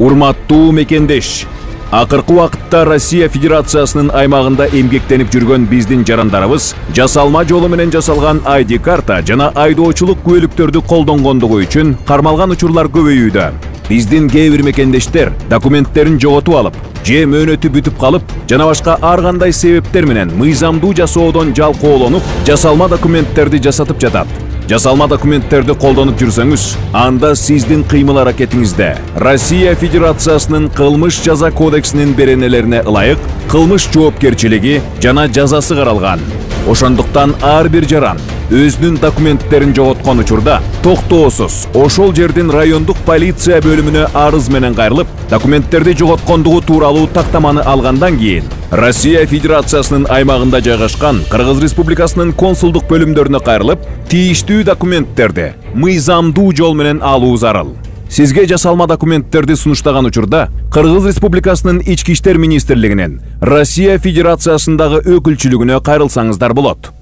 Урматтуу мекендеш, акыркы убакытта Россия Федерациясынын аймагында эмгектенип жүргөн биздин жарандарыбыз жасалма жолу менен жасалган ID карта жана айдоочулук күбөлүктөрдү колдонгондугу үчүн кармалган учурлар көбөйүүдө. Биздин кээ бир мекендештер документтерин жоготуп алып, же мөөнөтү бүтүп калып, жана башка ар кандай себептер менен мыйзамдуу жасоодон жалкоолонуп, жасалма документтерди жасатып жатат. Жасалма документтерди колдонуп жүрсөңүз, анда сиздин кыймыл-аракетиңизде Россия Федерациясынын кылмыш жаза кодексинин беренелерине ылайык кылмыш жоопкерчилиги жана жазасы каралган. Ошондуктан ар бир жаран өзүнүн документтерин жоготкон учурда токтоосуз ошол жердин райондук полиция бөлүмүнө арыз менен кайрылып, документтерди жоготкондугу тууралуу тактаманы алгандан кийин Россия Федерациясынын аймагында жайгашкан Кыргыз Республикасынын консулдук бөлүмдөрүнө кайрылып, тийиштүү документтерди мыйзамдуу жол менен алуу зарыл. Сизге жасалма документтерди сунуштаган учурда Кыргыз Республикасынын Ички иштер министрлигинин Россия Федерациясындагы өкүлчүлүгүнө кайрылсаңыздар болот.